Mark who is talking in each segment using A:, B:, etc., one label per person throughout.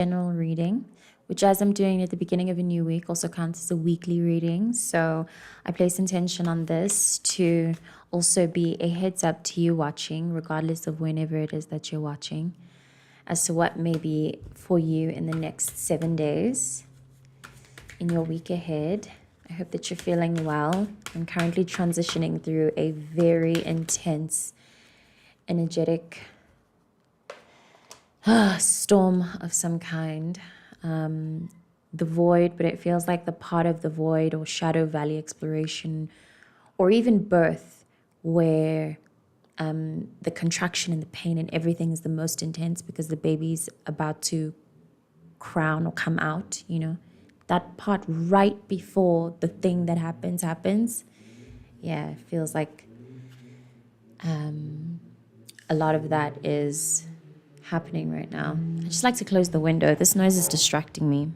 A: general reading, which, as I'm doing at the beginning of a new week, also counts as a weekly reading. So I place intention on this to also be a heads up to you watching, regardless of whenever it is that you're watching, as to what may be for you in the next 7 days in your week ahead. I hope that you're feeling well. I'm currently transitioning through a very intense, energetic storm of some kind. The void, but it feels like the part of the void or shadow valley exploration, or even birth, where the contraction and the pain and everything is the most intense because the baby's about to crown or come out, that part right before the thing that happens. Yeah, it feels like a lot of that is happening right now. I just like to close the window. This noise is distracting me.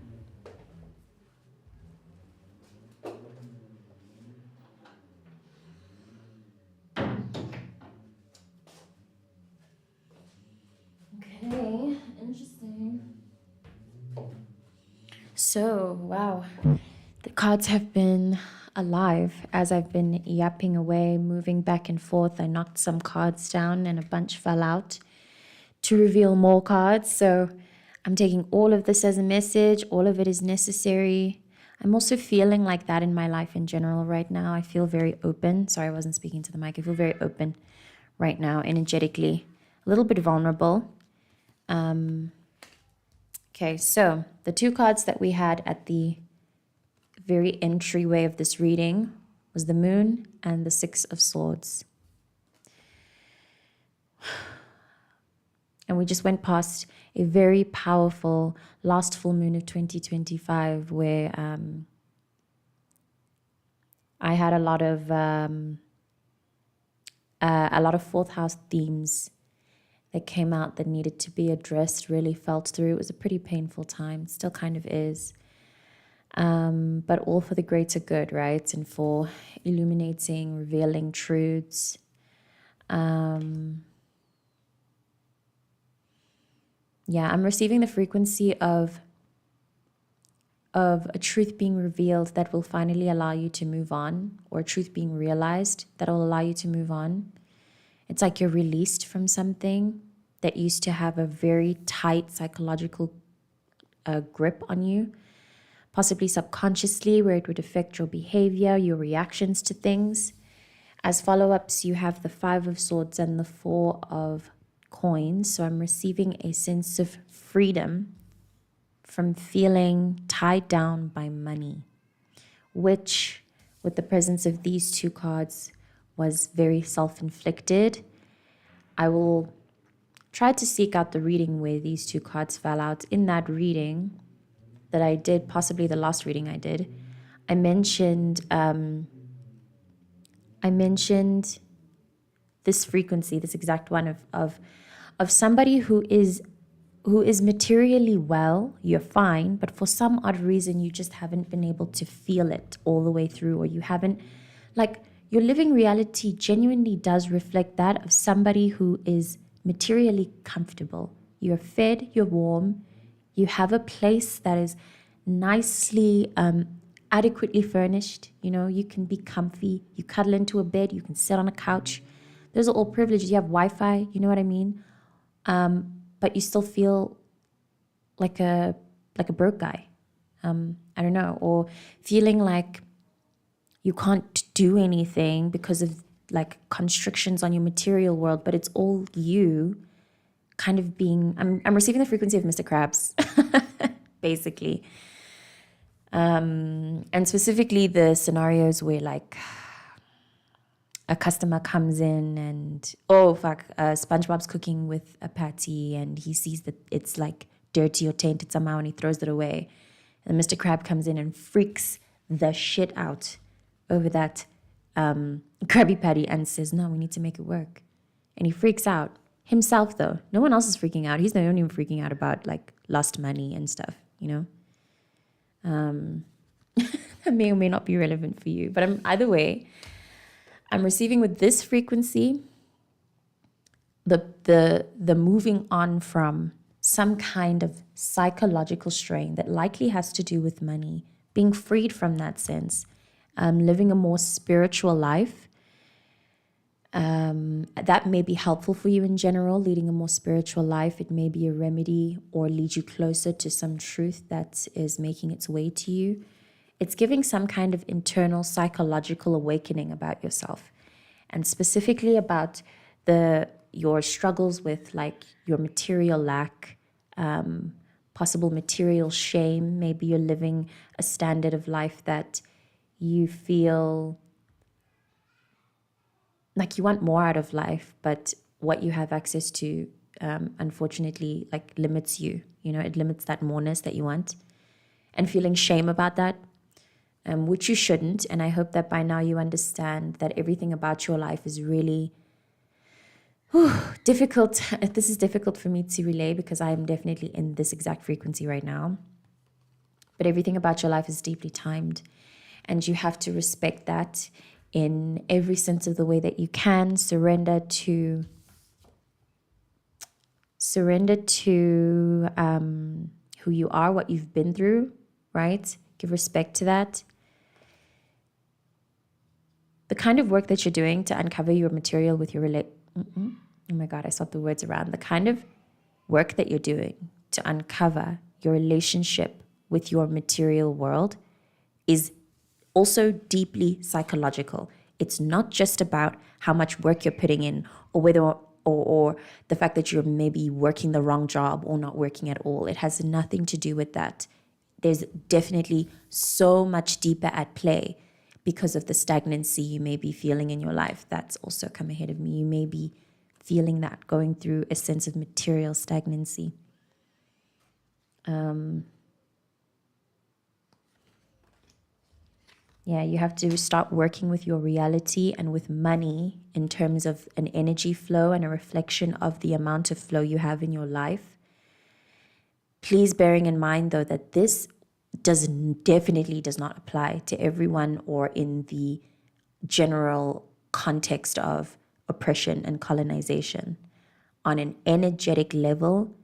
A: Okay, interesting. So, wow. The cards have been alive as I've been yapping away, moving back and forth. I knocked some cards down and a bunch fell out to reveal more cards. So I'm taking all of this as a message. All of it is necessary. I'm also feeling like that in my life in general right now. I feel very open. Sorry, I wasn't speaking to the mic. I feel very open right now, energetically. A little bit vulnerable. Okay, so the two cards that we had at the very entryway of this reading was the Moon and the Six of Swords. And we just went past a very powerful last full moon of 2025 where I had a lot of fourth house themes that came out that needed to be addressed, really felt through. It was a pretty painful time, still kind of is. But all for the greater good, right? And for illuminating, revealing truths. Yeah, I'm receiving the frequency of a truth being revealed that will finally allow you to move on, or a truth being realized that will allow you to move on. It's like you're released from something that used to have a very tight psychological grip on you, possibly subconsciously, where it would affect your behavior, your reactions to things. As follow-ups, you have the Five of Swords and the Four of Coins. So I'm receiving a sense of freedom from feeling tied down by money, which, with the presence of these two cards, was very self-inflicted. I will try to seek out the reading where these two cards fell out. In that reading that I did, possibly the last reading I did, I mentioned this frequency, this exact one of somebody who is materially well. You're fine, but for some odd reason you just haven't been able to feel it all the way through, or you haven't, like, your living reality genuinely does reflect that of somebody who is materially comfortable. You're fed, you're warm, you have a place that is nicely, adequately furnished. You can be comfy, you cuddle into a bed, you can sit on a couch. Those are all privileges. You have Wi-Fi, you know what I mean? But you still feel like a broke guy. I don't know, or feeling like you can't do anything because of like constrictions on your material world, but it's all you kind of being, I'm receiving the frequency of Mr. Krabs, basically. And specifically the scenarios where like a customer comes in and, SpongeBob's cooking with a patty and he sees that it's like dirty or tainted somehow and he throws it away. And Mr. Crab comes in and freaks the shit out over that Krabby Patty and says, no, we need to make it work. And he freaks out himself, though. No one else is freaking out. He's the only one freaking out about like lost money and stuff, That may or may not be relevant for you. But either way, I'm receiving with this frequency the moving on from some kind of psychological strain that likely has to do with money, being freed from that sense, living a more spiritual life. That may be helpful for you in general, leading a more spiritual life. It may be a remedy or lead you closer to some truth that is making its way to you. It's giving some kind of internal psychological awakening about yourself, and specifically about your struggles with like your material lack, possible material shame. Maybe you're living a standard of life that you feel like you want more out of life, but what you have access to, unfortunately, like limits you. You know, it limits that moreness that you want, and feeling shame about that, which you shouldn't. And I hope that by now you understand that everything about your life is really difficult. This is difficult for me to relay because I am definitely in this exact frequency right now. But everything about your life is deeply timed, and you have to respect that in every sense of the way that you can. Surrender to who you are, what you've been through, right? Give respect to that. The kind of work that you're doing to uncover your material with your oh my God, I swapped the words around. The kind of work that you're doing to uncover your relationship with your material world is also deeply psychological. It's not just about how much work you're putting in, or whether or the fact that you're maybe working the wrong job or not working at all. It has nothing to do with that. There's definitely so much deeper at play because of the stagnancy you may be feeling in your life. That's also come ahead of me. You may be feeling that, going through a sense of material stagnancy. Yeah, you have to start working with your reality and with money in terms of an energy flow and a reflection of the amount of flow you have in your life. Please bearing in mind, though, that this definitely does not apply to everyone or in the general context of oppression and colonization. On an energetic level,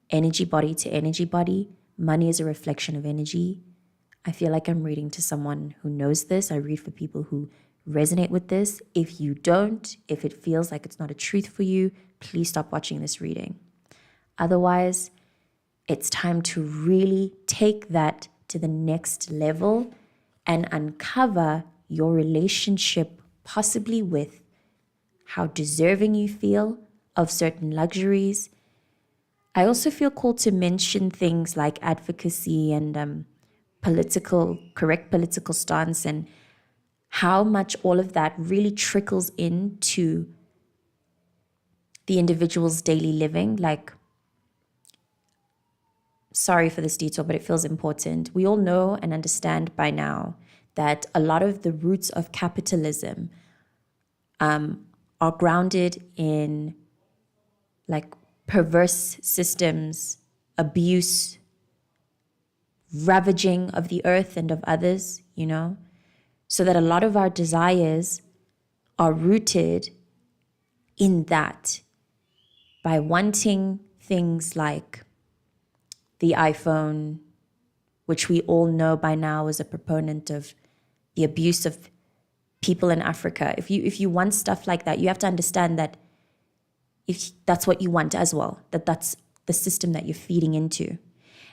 A: energy body to energy body, money is a reflection of energy. I feel like I'm reading to someone who knows this. I read for people who resonate with this. If you don't, if it feels like it's not a truth for you, please stop watching this reading. Otherwise, it's time to really take that to the next level and uncover your relationship, possibly with how deserving you feel of certain luxuries. I also feel called to mention things like advocacy and correct political stance, and how much all of that really trickles into the individual's daily living. Like, sorry for this detail, but it feels important. We all know and understand by now that a lot of the roots of capitalism are grounded in like perverse systems, abuse, ravaging of the earth and of others, you know, so that a lot of our desires are rooted in that, by wanting things like the iPhone, which we all know by now is a proponent of the abuse of people in Africa. If you want stuff like that, you have to understand that if that's what you want as well, that's the system that you're feeding into.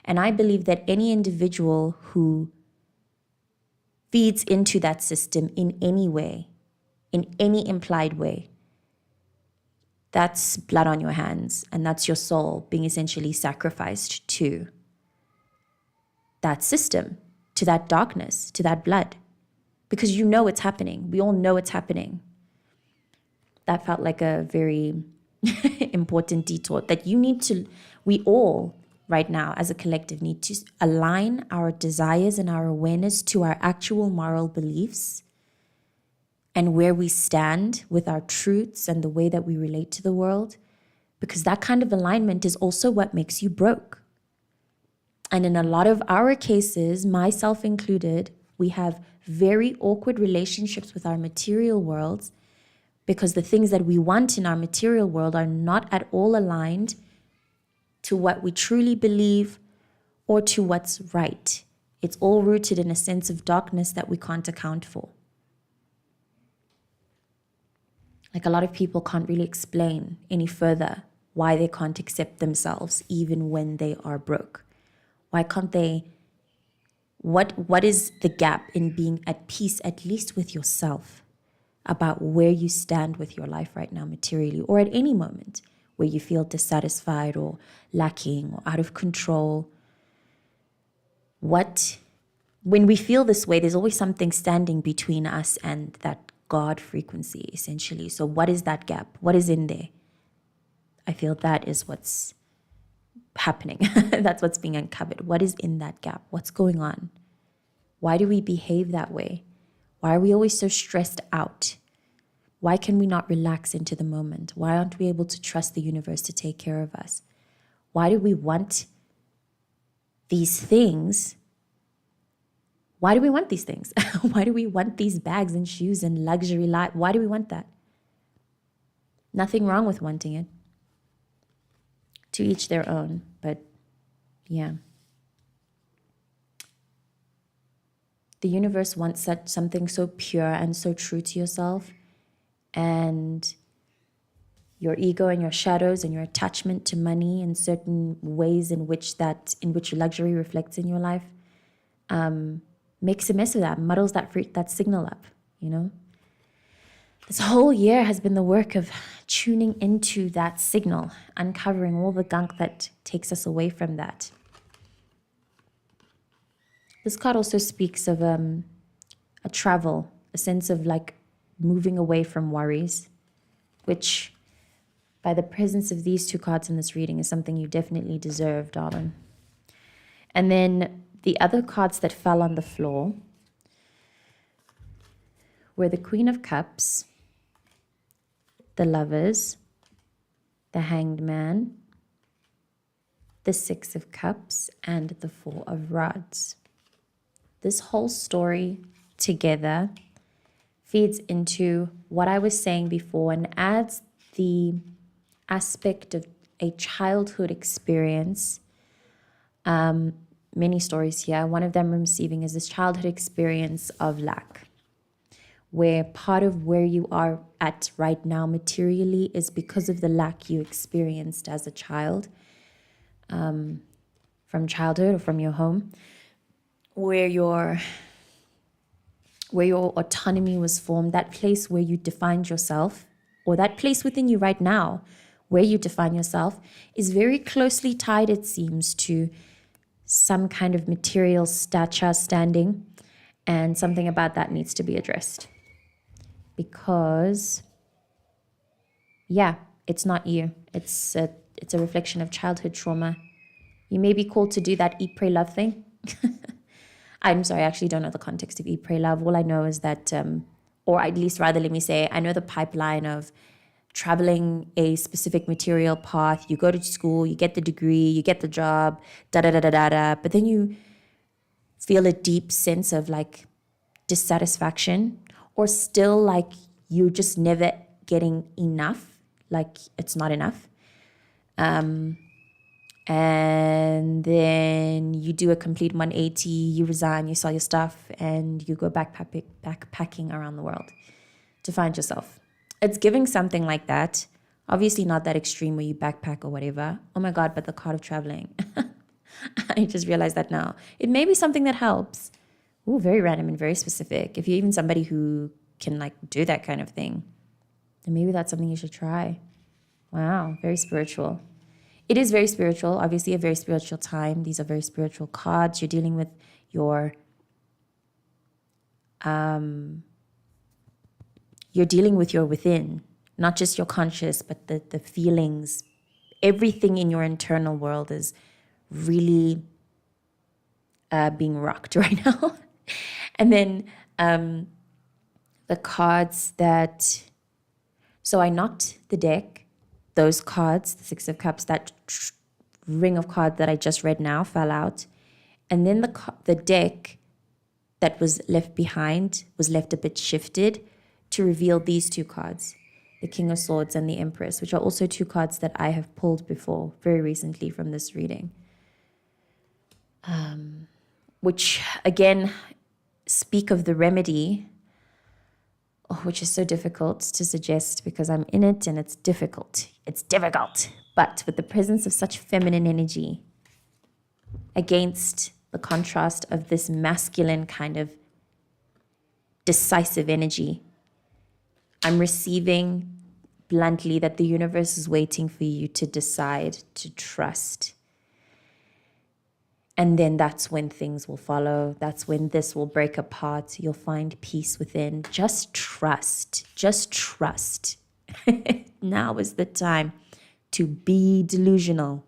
A: And I believe that any individual who feeds into that system in any way, in any implied way, that's blood on your hands, and that's your soul being essentially sacrificed to that system, to that darkness, to that blood, because you know it's happening. We all know it's happening. That felt like a very important detour that we all right now as a collective need to align our desires and our awareness to our actual moral beliefs and where we stand with our truths and the way that we relate to the world, because that kind of alignment is also what makes you broke. And in a lot of our cases, myself included, we have very awkward relationships with our material worlds because the things that we want in our material world are not at all aligned to what we truly believe, or to what's right. It's all rooted in a sense of darkness that we can't account for. Like, a lot of people can't really explain any further why they can't accept themselves even when they are broke. Why can't they? What is the gap in being at peace, at least with yourself, about where you stand with your life right now materially, or at any moment where you feel dissatisfied or lacking or out of control? When we feel this way, there's always something standing between us and that God frequency, essentially. So what is that gap? What is in there? I feel that is what's happening. That's what's being uncovered. What is in that gap? What's going on? Why do we behave that way? Why are we always so stressed out? Why can we not relax into the moment? Why aren't we able to trust the universe to take care of us? Why do we want these things? Why do we want these things? Why do we want these bags and shoes and luxury life? Why do we want that? Nothing wrong with wanting it. To each their own, but yeah. The universe wants something so pure and so true to yourself, and your ego and your shadows and your attachment to money and certain ways in which luxury reflects in your life makes a mess of that, muddles that signal up, you know? This whole year has been the work of tuning into that signal, uncovering all the gunk that takes us away from that. This card also speaks of a travel, a sense of like moving away from worries, which by the presence of these two cards in this reading is something you definitely deserve, darling. And then the other cards that fell on the floor were the Queen of Cups, the Lovers, the Hanged Man, the Six of Cups, and the Four of Rods. This whole story together feeds into what I was saying before and adds the aspect of a childhood experience. Many stories here. One of them I'm receiving is this childhood experience of lack, where part of where you are at right now materially is because of the lack you experienced as a child, from childhood or from your home, where your autonomy was formed, that place where you defined yourself, or that place within you right now where you define yourself, is very closely tied, it seems, to some kind of material stature, standing, and something about that needs to be addressed. Because, yeah, it's not you. It's a reflection of childhood trauma. You may be called to do that eat, pray, love thing. I'm sorry, I actually don't know the context of eat, pray, love. All I know is that, or at least rather, let me say, I know the pipeline of traveling a specific material path. You go to school, you get the degree, you get the job, da-da-da-da-da-da. But then you feel a deep sense of like dissatisfaction, or still like you're just never getting enough, like it's not enough. And then you do a complete 180, you resign, you sell your stuff, and you go backpacking around the world to find yourself. It's giving something like that. Obviously not that extreme where you backpack or whatever. Oh my God, but the card of traveling. I just realized that now. It may be something that helps. Ooh, very random and very specific. If you're even somebody who can like do that kind of thing, then maybe that's something you should try. Wow, very spiritual. It is very spiritual, obviously a very spiritual time. These are very spiritual cards. You're dealing with your within, not just your conscious, but the feelings. Everything in your internal world is really being rocked right now. And then the cards that, so I knocked the deck, those cards, the Six of Cups, that ring of cards that I just read now fell out. And then the deck that was left behind was left a bit shifted to reveal these two cards. the King of Swords and the Empress, which are also two cards that I have pulled before very recently from this reading. Which, again, speak of the remedy, which is so difficult to suggest because I'm in it and it's difficult. It's difficult. But with the presence of such feminine energy against the contrast of this masculine kind of decisive energy, I'm receiving bluntly that the universe is waiting for you to decide to trust. And then that's when things will follow. That's when this will break apart. You'll find peace within. Just trust. Just trust. Now is the time to be delusional.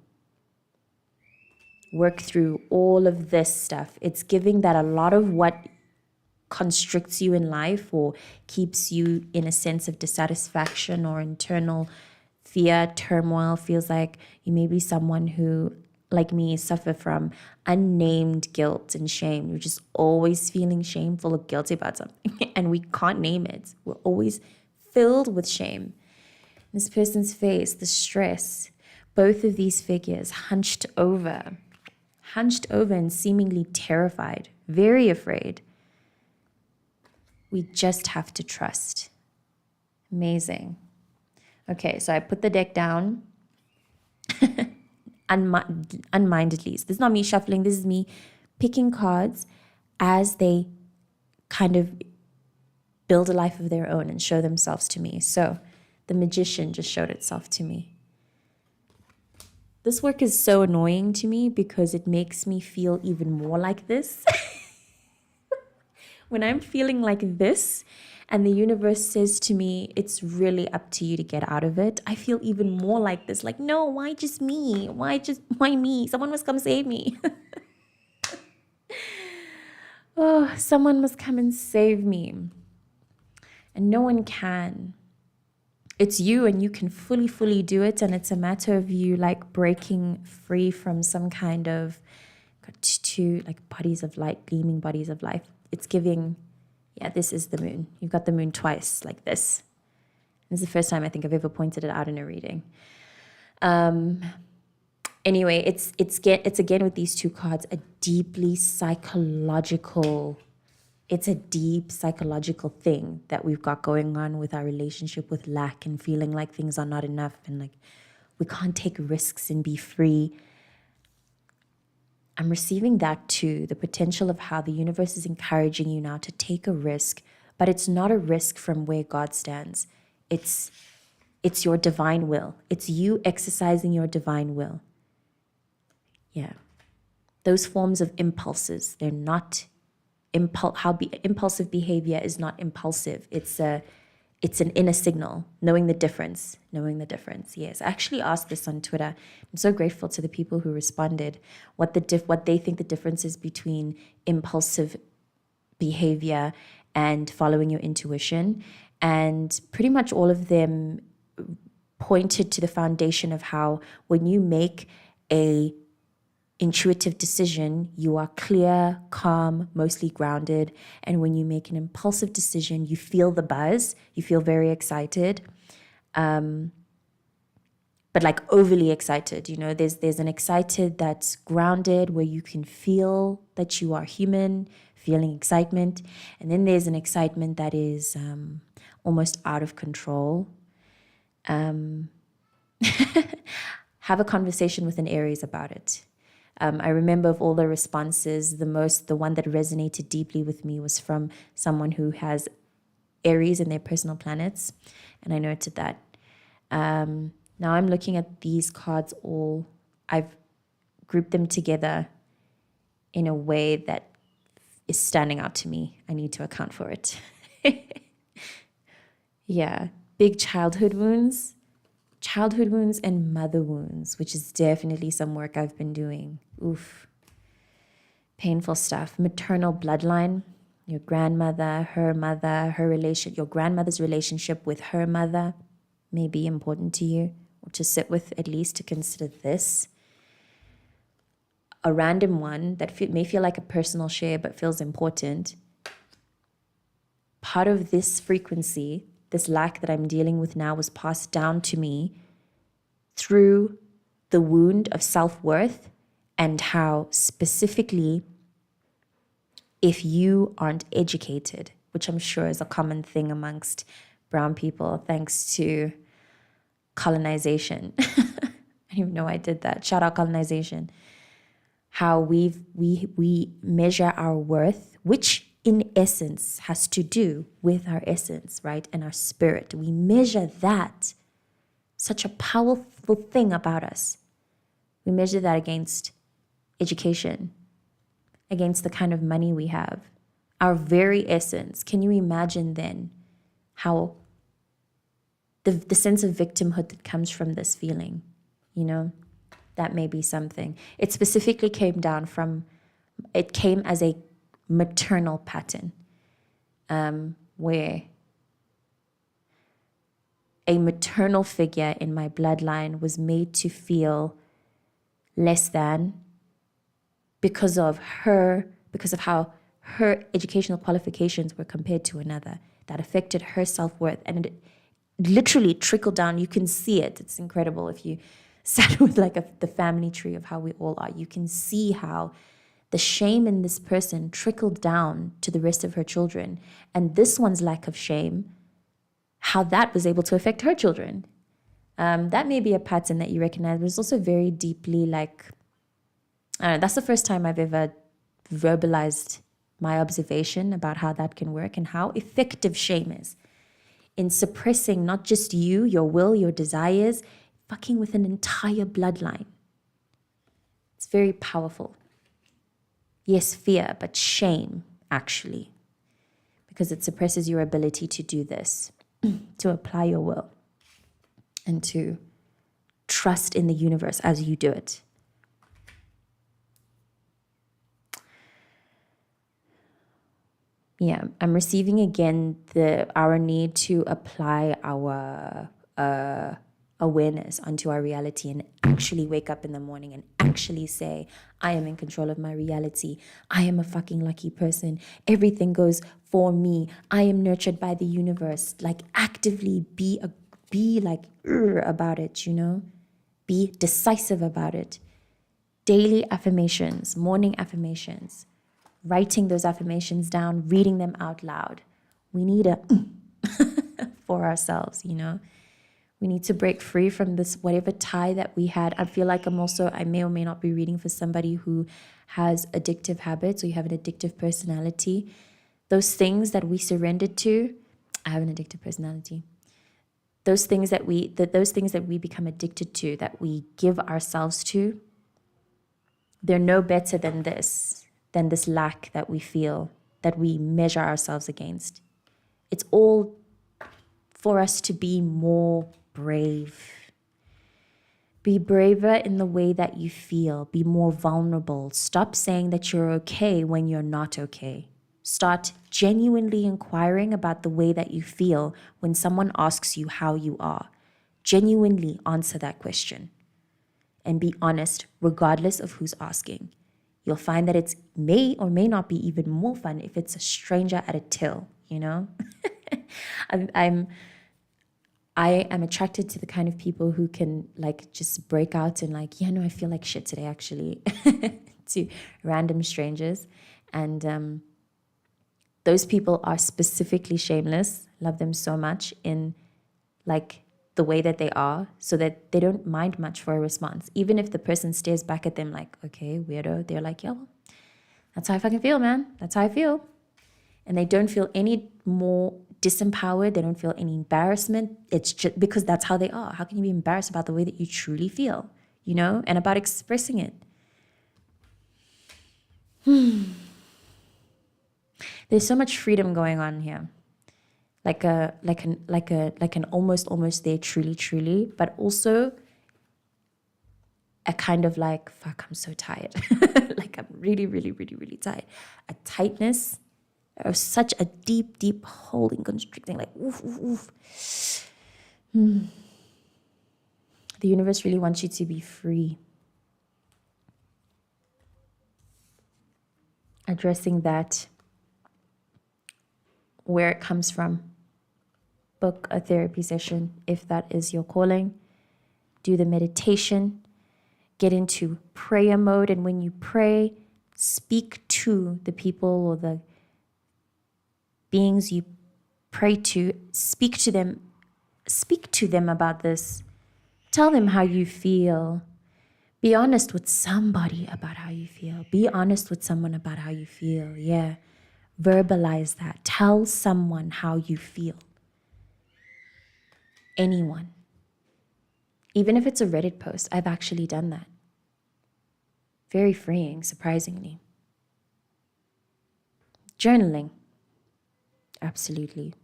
A: Work through all of this stuff. It's giving that a lot of what constricts you in life or keeps you in a sense of dissatisfaction or internal fear, turmoil, feels like you may be someone who, like me, suffer from unnamed guilt and shame. You're just always feeling shameful or guilty about something and we can't name it. We're always filled with shame. This person's face, the stress, both of these figures hunched over and seemingly terrified, very afraid. We just have to trust. Amazing. Okay, so I put the deck down unmindedly. So this is not me shuffling. This is me picking cards as they kind of build a life of their own and show themselves to me. So the Magician just showed itself to me. This work is so annoying to me because it makes me feel even more like this. When I'm feeling like this and the universe says to me, it's really up to you to get out of it, I feel even more like this. Like, no, why just me? Why me? Someone must come save me. Oh, someone must come and save me. And no one can. It's you and you can fully do it. And it's a matter of you like breaking free from some kind of two like bodies of light, gleaming bodies of life. It's giving, yeah, this is the moon. You've got the moon twice like this. This is the first time I think I've ever pointed it out in a reading. Anyway, it's again with these two cards, a deeply psychological, it's a deep psychological thing that we've got going on with our relationship with lack and feeling like things are not enough and like we can't take risks and be free. I'm receiving that too, the potential of how the universe is encouraging you now to take a risk, but it's not a risk from where God stands. It's your divine will. It's you exercising your divine will. Yeah. Those forms of impulses, they're not impulsive behavior is not impulsive. It's an inner signal, knowing the difference. Yes, I actually asked this on Twitter. I'm so grateful to the people who responded, what they think the difference is between impulsive behavior and following your intuition. And pretty much all of them pointed to the foundation of how when you make a intuitive decision, you are clear, calm, mostly grounded. And when you make an impulsive decision, you feel the buzz, you feel very excited, but like overly excited. You know, there's an excited that's grounded where you can feel that you are human, feeling excitement. And then there's an excitement that is almost out of control. Have a conversation with an Aries about it. I remember of all the responses, the one that resonated deeply with me was from someone who has Aries in their personal planets. And I noted that. Now I'm looking at these cards all, I've grouped them together in a way that is standing out to me. I need to account for it. Yeah, big childhood wounds and mother wounds, which is definitely some work I've been doing. Oof. Painful stuff. Maternal bloodline, your grandmother, your grandmother's relationship with her mother may be important to you, or to sit with at least to consider this. A random one that may feel like a personal share but feels important. Part of this frequency this lack that I'm dealing with now was passed down to me through the wound of self-worth, and how specifically, if you aren't educated, which I'm sure is a common thing amongst brown people, thanks to colonization. I didn't even know I did that. Shout out colonization. How we measure our worth, which in essence has to do with our essence, right? And our spirit. We measure that. Such a powerful thing about us. We measure that against education, against the kind of money we have, our very essence. Can you imagine then how the sense of victimhood that comes from this feeling, that may be something. It specifically came as a maternal pattern, where a maternal figure in my bloodline was made to feel less than because of how her educational qualifications were compared to another. That affected her self-worth, and it literally trickled down. You can see it. It's incredible. If you sat with the family tree of how we all are, you can see how the shame in this person trickled down to the rest of her children. And this one's lack of shame, how that was able to affect her children. That may be a pattern that you recognize, but it's also very deeply that's the first time I've ever verbalized my observation about how that can work and how effective shame is in suppressing not just you, your will, your desires, fucking with an entire bloodline. It's very powerful. Yes, fear, but shame, actually, because it suppresses your ability to do this, to apply your will, and to trust in the universe as you do it. Yeah, I'm receiving again our need to apply our awareness onto our reality and actually wake up in the morning and actually say, I am in control of my reality. I am a fucking lucky person. Everything goes for me. I am nurtured by the universe. Actively be about it, Be decisive about it. Daily affirmations, morning affirmations. Writing those affirmations down, reading them out loud. We need for ourselves, We need to break free from this whatever tie that we had. I feel like I may or may not be reading for somebody who has addictive habits, or you have an addictive personality. Those things that we surrendered to, I have an addictive personality. Those things that we become addicted to, that we give ourselves to, they're no better than this lack that we feel, that we measure ourselves against. It's all for us to be more brave. Be braver in the way that you feel. Be more vulnerable. Stop saying that you're okay when you're not okay. Start genuinely inquiring about the way that you feel when someone asks you how you are. Genuinely answer that question. And be honest, regardless of who's asking. You'll find that it may or may not be even more fun if it's a stranger at a till, I am attracted to the kind of people who can just break out and I feel like shit today actually to random strangers. And those people are specifically shameless. Love them so much in the way that they are, so that they don't mind much for a response. Even if the person stares back at them like, okay, weirdo, they're like, yeah, well, that's how I fucking feel, man. That's how I feel. And they don't feel any more disempowered. They don't feel any embarrassment. It's just because that's how they are. How can you be embarrassed about the way that you truly feel, and about expressing it? There's so much freedom going on here. Like an almost there, truly, but also a kind of fuck, I'm so tired. I'm really, really, really, really tired. A tightness, or such a deep, deep holding, constricting, oof, oof, oof. The universe really wants you to be free. Addressing that, where it comes from. book a therapy session if that is your calling. Do the meditation. Get into prayer mode. And when you pray, speak to the people or the beings you pray to. Speak to them about this. Tell them how you feel. Be honest with somebody about how you feel. Be honest with someone about how you feel. Yeah. Verbalize that. Tell someone how you feel. Anyone. Even if it's a Reddit post, I've actually done that. Very freeing, surprisingly. Journaling. Absolutely.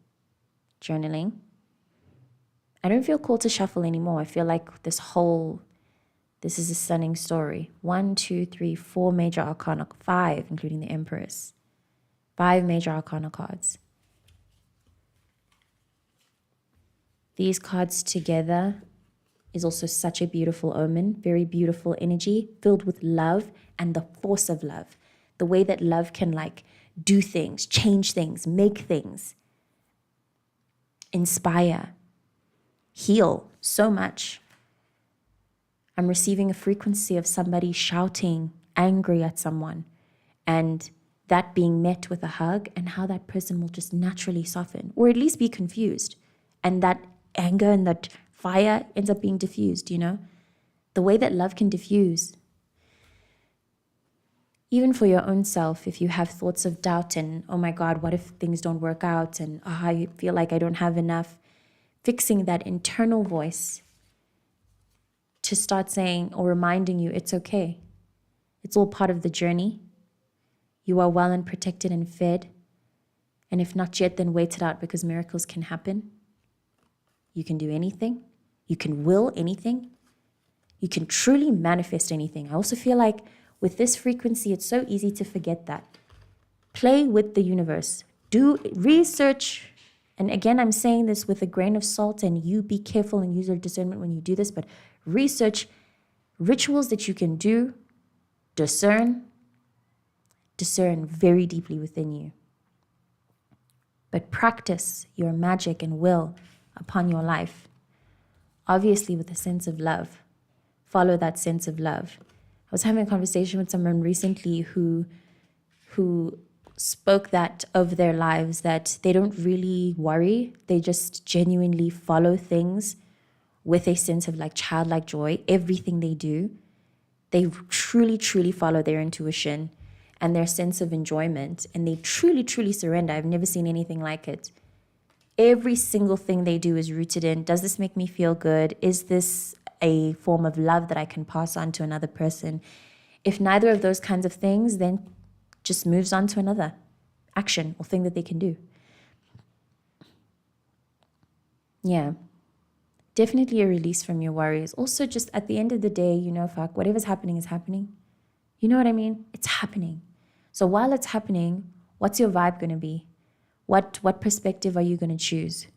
A: Journaling. I don't feel called to shuffle anymore. I feel like this is a stunning story. 1, 2, 3, 4 major arcana, 5, including the Empress. 5 major arcana cards. These cards together is also such a beautiful omen, very beautiful energy, filled with love and the force of love. The way that love can do things, change things, make things, inspire, heal so much. I'm receiving a frequency of somebody shouting, angry at someone, and that being met with a hug, and how that person will just naturally soften, or at least be confused. And that anger and that fire ends up being diffused, The way that love can diffuse. Even for your own self, if you have thoughts of doubt and, oh my God, what if things don't work out? And I feel like I don't have enough. Fixing that internal voice to start saying or reminding you it's okay. It's all part of the journey. You are well and protected and fed. And if not yet, then wait it out, because miracles can happen. You can do anything. You can will anything. You can truly manifest anything. I also feel like with this frequency, it's so easy to forget that. Play with the universe. Do research. And again, I'm saying this with a grain of salt, and you be careful and use your discernment when you do this, but research rituals that you can do, discern very deeply within you. But practice your magic and will upon your life, obviously with a sense of love. Follow that sense of love. I was having a conversation with someone recently who spoke that of their lives, that they don't really worry. They just genuinely follow things with a sense of childlike joy. Everything they do, they truly, truly follow their intuition and their sense of enjoyment. And they truly, truly surrender. I've never seen anything like it. Every single thing they do is rooted in, does this make me feel good? Is this a form of love that I can pass on to another person? If neither of those kinds of things, then just moves on to another action or thing that they can do. Yeah. Definitely a release from your worries. Also, just at the end of the day, fuck, whatever's happening is happening. You know what I mean? It's happening. So while it's happening, what's your vibe going to be? What perspective are you going to choose?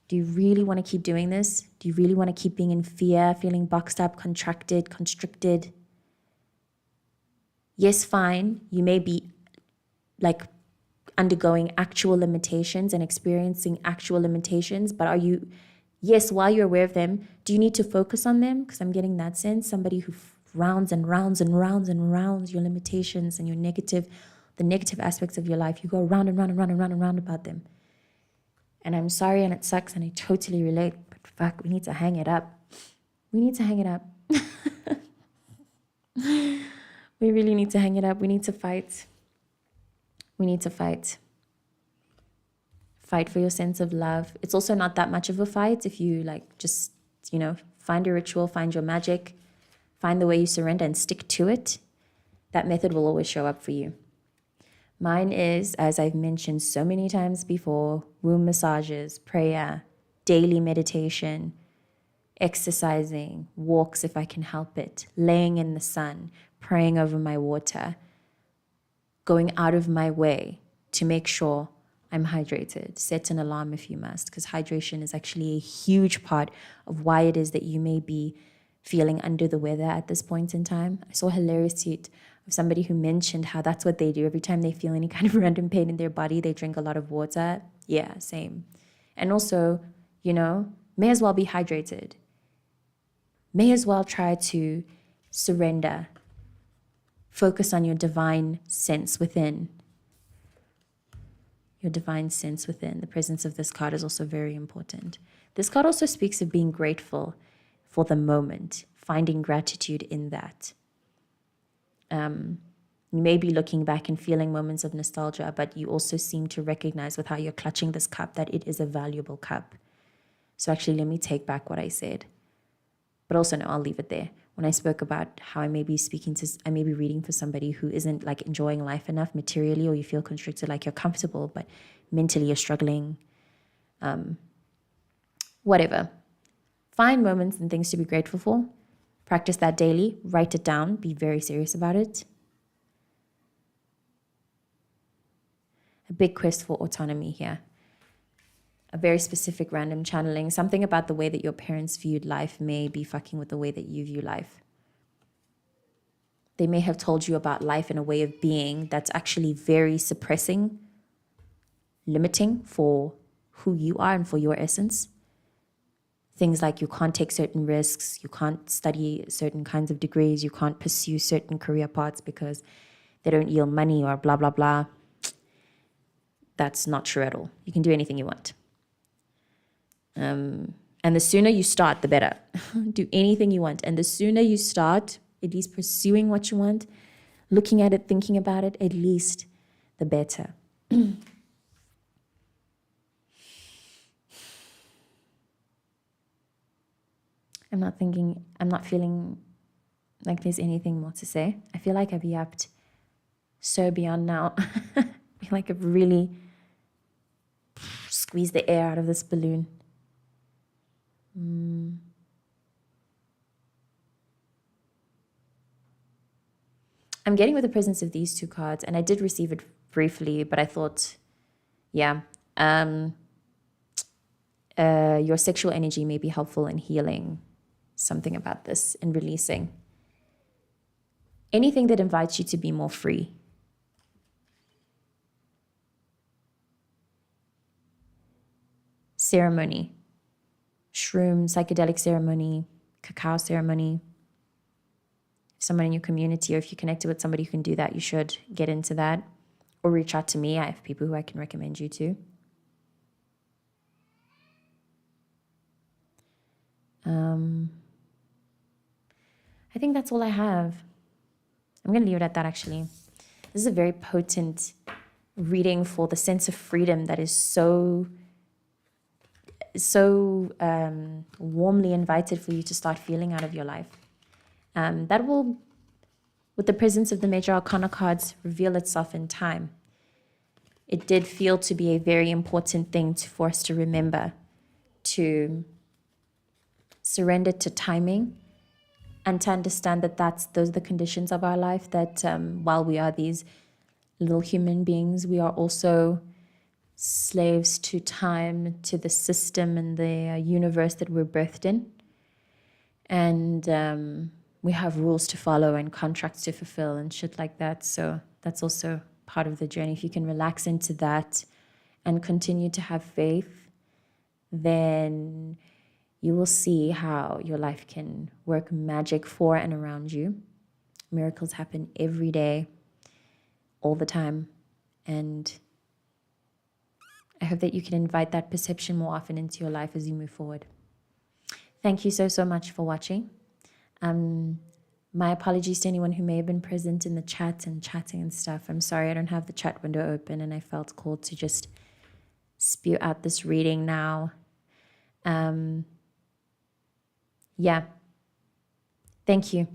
A: Do you really want to keep doing this? Do you really want to keep being in fear, feeling boxed up, contracted, constricted? Yes, fine. You may be undergoing actual limitations and experiencing actual limitations, but while you're aware of them, do you need to focus on them? Because I'm getting that sense, somebody who rounds and rounds and rounds and rounds your limitations and the negative aspects of your life. You go round and round and round and round and round about them. And I'm sorry, and it sucks, and I totally relate, but fuck, we need to hang it up. We need to hang it up. We really need to hang it up. We need to fight. We need to fight. Fight for your sense of love. It's also not that much of a fight if you find your ritual, find your magic, find the way you surrender and stick to it. That method will always show up for you. Mine is, as I've mentioned so many times before, womb massages, prayer, daily meditation, exercising, walks if I can help it, laying in the sun, praying over my water, going out of my way to make sure I'm hydrated. Set an alarm if you must, because hydration is actually a huge part of why it is that you may be feeling under the weather at this point in time. I saw a hilarious tweet of somebody who mentioned how that's what they do. Every time they feel any kind of random pain in their body, they drink a lot of water. Yeah, same. And also, may as well be hydrated. May as well try to surrender. Focus on your divine sense within. Your divine sense within. The presence of this card is also very important. This card also speaks of being grateful for the moment, finding gratitude in that. You may be looking back and feeling moments of nostalgia, but you also seem to recognize with how you're clutching this cup that it is a valuable cup. So actually, let me take back what I said. But also, no, I'll leave it there. When I spoke about how I may be reading for somebody who isn't like enjoying life enough materially, or you feel constricted, like you're comfortable, but mentally you're struggling. Whatever. Find moments and things to be grateful for. Practice that daily. Write it down. Be very serious about it. A big quest for autonomy here. A very specific random channeling. Something about the way that your parents viewed life may be fucking with the way that you view life. They may have told you about life in a way of being that's actually very suppressing, limiting for who you are and for your essence. Things like you can't take certain risks, you can't study certain kinds of degrees, you can't pursue certain career paths because they don't yield money or blah, blah, blah. That's not true at all. You can do anything you want. And the sooner you start, the better. Do anything you want. And the sooner you start, at least pursuing what you want, looking at it, thinking about it, at least the better. I'm not feeling like there's anything more to say. I feel like I've yapped so beyond now. I feel like I've really squeezed the air out of this balloon. I'm getting with the presence of these two cards, and I did receive it briefly, but I thought, your sexual energy may be helpful in healing something about this and releasing. Anything that invites you to be more free. Ceremony. Shroom, psychedelic ceremony, cacao ceremony. If someone in your community, or if you're connected with somebody who can do that, you should get into that. Or reach out to me. I have people who I can recommend you to. I think that's all I have. I'm going to leave it at that, actually. This is a very potent reading for the sense of freedom that is so warmly invited for you to start feeling out of your life. That will, with the presence of the major arcana cards, reveal itself in time. It did feel to be a very important thing for us to remember, to surrender to timing, and to understand that those are the conditions of our life, that while we are these little human beings, we are also slaves to time, to the system and the universe that we're birthed in. And we have rules to follow and contracts to fulfill and shit like that. So that's also part of the journey. If you can relax into that and continue to have faith, then you will see how your life can work magic for and around you. Miracles happen every day, all the time. And I hope that you can invite that perception more often into your life as you move forward. Thank you so, so much for watching. My apologies to anyone who may have been present in the chat and chatting and stuff. I'm sorry I don't have the chat window open, and I felt called to just spew out this reading now. Yeah. Thank you.